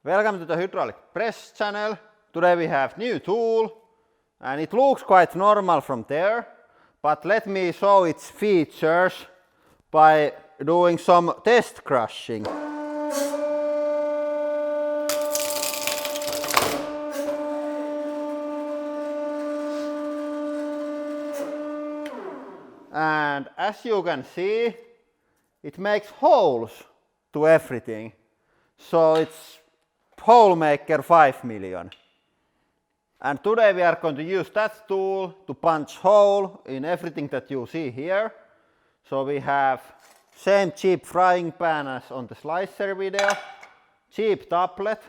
Welcome to the hydraulic press channel. Today we have new tool and it looks quite normal from there, but let me show its features by doing some test crushing. And as you can see, it makes holes to everything. So it's hole maker 5 million. And today we are going to use that tool to punch hole in everything that you see here. So we have same cheap frying pan as on the slicer video, cheap tablet,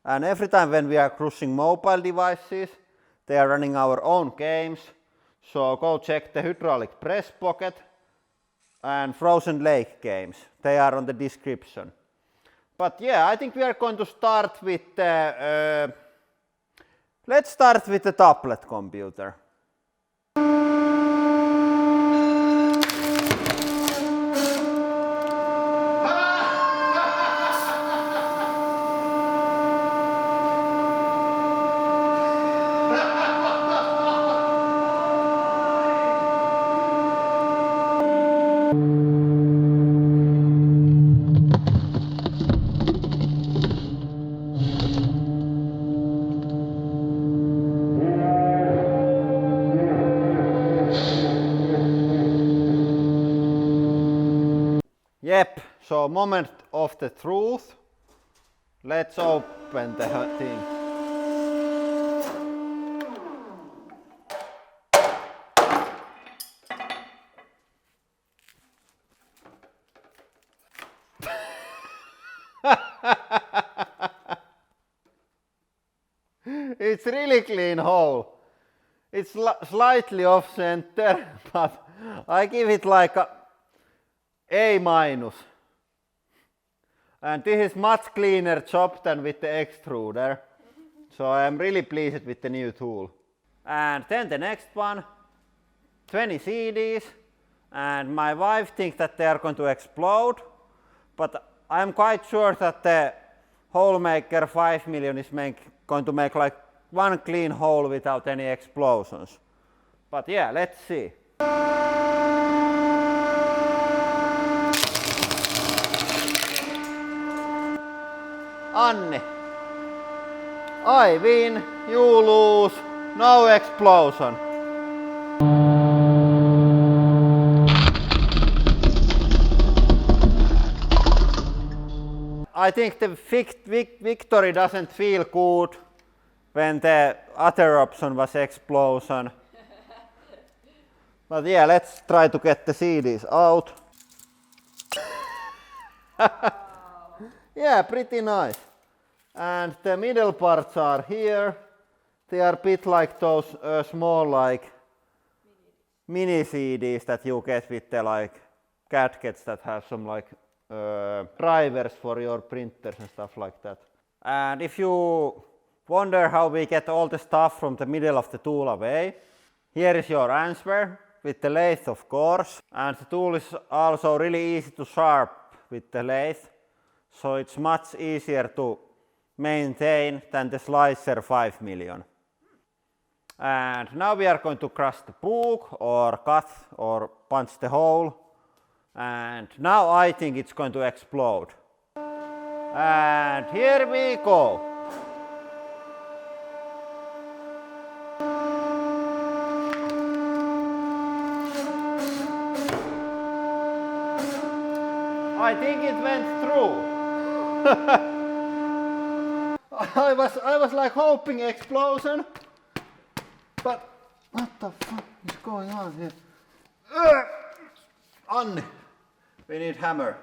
and every time when we are crushing mobile devices, they are running our own games. So go check the hydraulic press pocket and frozen lake games. They are on the description. But yeah, I think we are going to start with the, let's start with the tablet computer. Yep, so moment of the truth. Let's open the thing. It's really clean hole. It's slightly off center, but I give it like A minus. And this is much cleaner job than with the extruder. So I am really pleased with the new tool. And then the next one, 20 CDs. And my wife thinks that they are going to explode. But I'm quite sure that the hole maker 5 million is going to make like one clean hole without any explosions. But yeah, let's see. Anni, I win, you lose, no explosion. I think the victory doesn't feel good when the other option was explosion. But yeah, let's try to get the CDs out. Yeah, pretty nice. And the middle parts are here. They are a bit like those small like mini CDs that you get with the like gadgets that have some like drivers for your printers and stuff like that. And if you wonder how we get all the stuff from the middle of the tool away, here is your answer with the lathe, of course. And the tool is also really easy to sharp with the lathe. So it's much easier to maintain than the slicer 5 million. And now we are going to crush the book or cut or punch the hole. And now I think it's going to explode. And here we go. I think it went through. I was like hoping explosion, but what the fuck is going on here? Anni, we need hammer.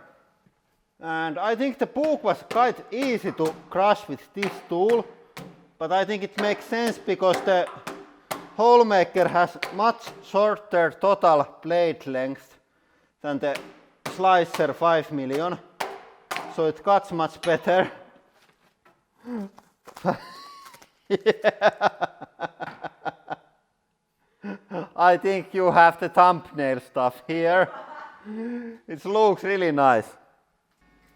And I think the book was quite easy to crush with this tool, but I think it makes sense because the hole maker has much shorter total blade length than the slicer 5 million. So it cuts much better. I think you have the thumbnail stuff here. It looks really nice.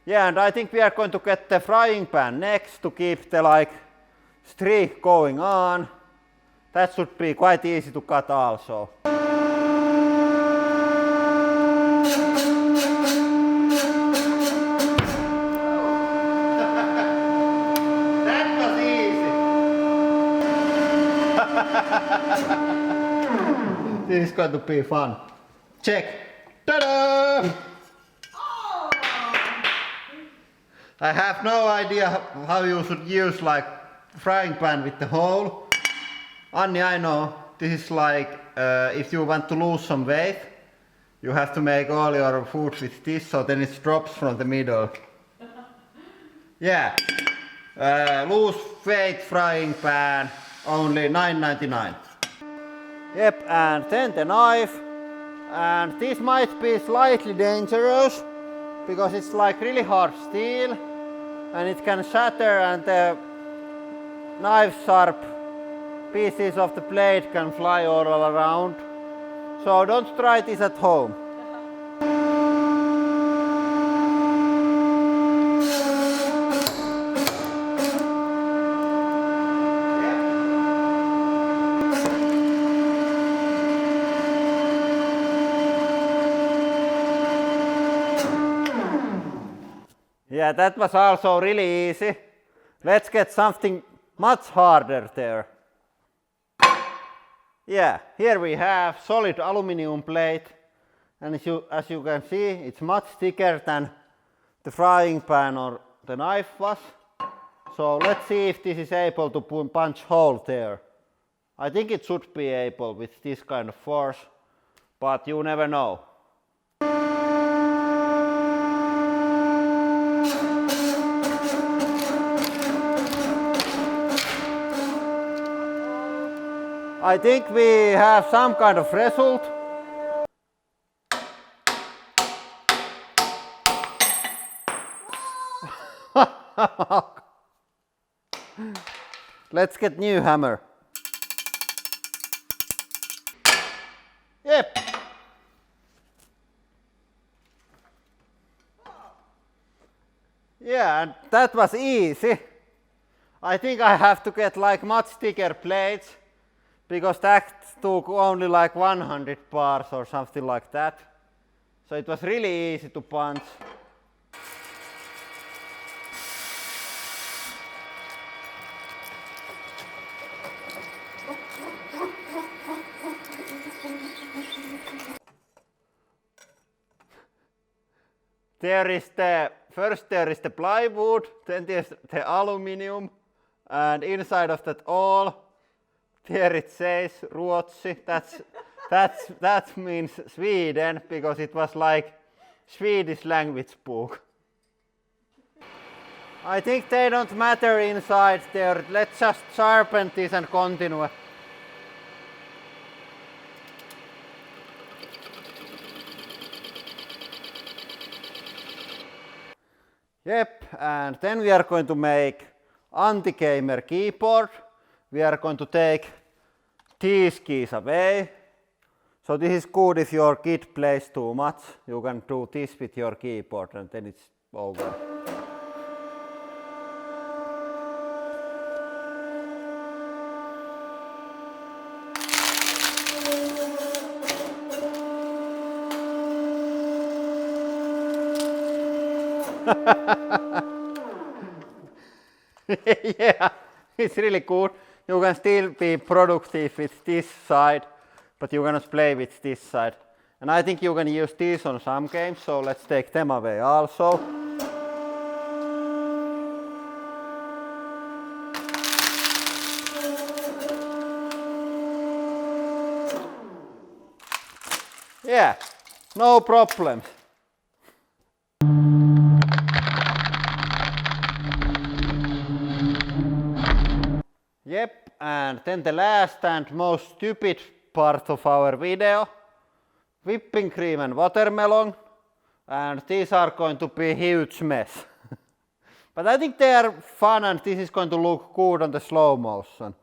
Yeah, and I think we are going to get the frying pan next to keep the like streak going on. That should be quite easy to cut also. That was easy. This is going to be fun. Check. Ta-da! I have no idea how you should use like frying pan with the hole. Anni, I know. This is like if you want to lose some weight, you have to make all your food with this, so then it drops from the middle. Yeah. Lose weight frying pan, only $9.99. Yep, and then the knife. And this might be slightly dangerous because it's like really hard steel and it can shatter, and the knife sharp pieces of the blade can fly all around. So don't try this at home. Yeah, that was also really easy. Let's get something much harder there. Yeah, here we have solid aluminum plate, and as you can see, it's much thicker than the frying pan or the knife was. So let's see if this is able to punch hole there. I think it should be able with this kind of force, but you never know. I think we have some kind of result. Let's get new hammer. Yep. Yeah, and that was easy. I think I have to get like much thicker plates, because that took only like 100 bars or something like that. So it was really easy to punch. There is the plywood, then there's the aluminum, and inside of that all, there it says Ruotsi. That means Sweden, because it was like Swedish language book. I think they don't matter inside there. Let's just sharpen this and continue. Yep, and then we are going to make anti-gamer keyboard. We are going to take these keys away. So this is good if your kid plays too much. You can do this with your keyboard and then it's over. Yeah, it's really good. You can still be productive with this side, but you cannot play with this side. And I think you can use these on some games, so let's take them away also. Yeah, no problems. Yep, and then the last and most stupid part of our video, whipping cream and watermelon, and these are going to be a huge mess. But I think they are fun and this is going to look good on the slow motion.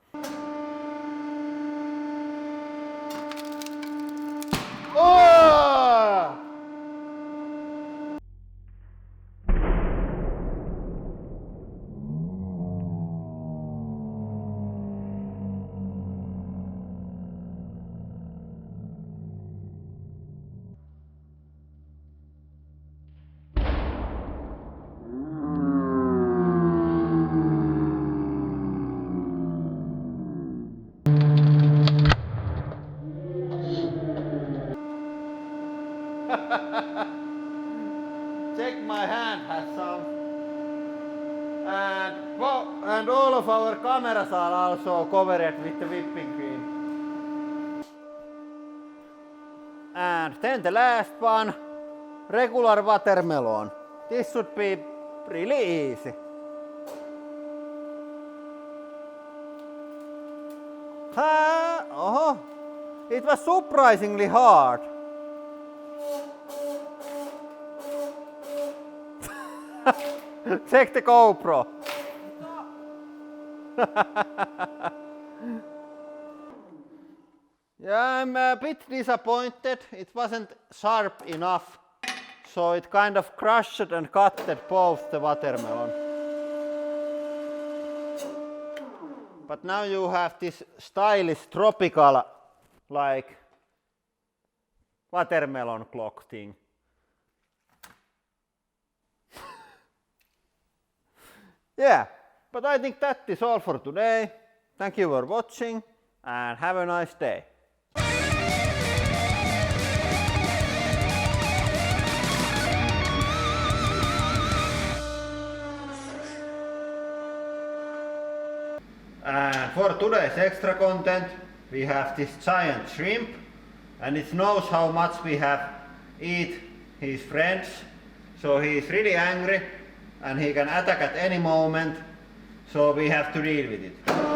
Oh! Check my hand has some. And all of our cameras are also covered with the whipping cream. And then the last one, regular watermelon. This should be really easy. Oh, it was surprisingly hard. Check the GoPro. Yeah, I'm a bit disappointed. It wasn't sharp enough, so it kind of crushed and cutted both the watermelon. But now you have this stylish tropical like watermelon clock thing. Yeah, but I think that is all for today. Thank you for watching and have a nice day. And for today's extra content, we have this giant shrimp, and it knows how much we have eat his friends, so he is really angry and he can attack at any moment, so we have to deal with it.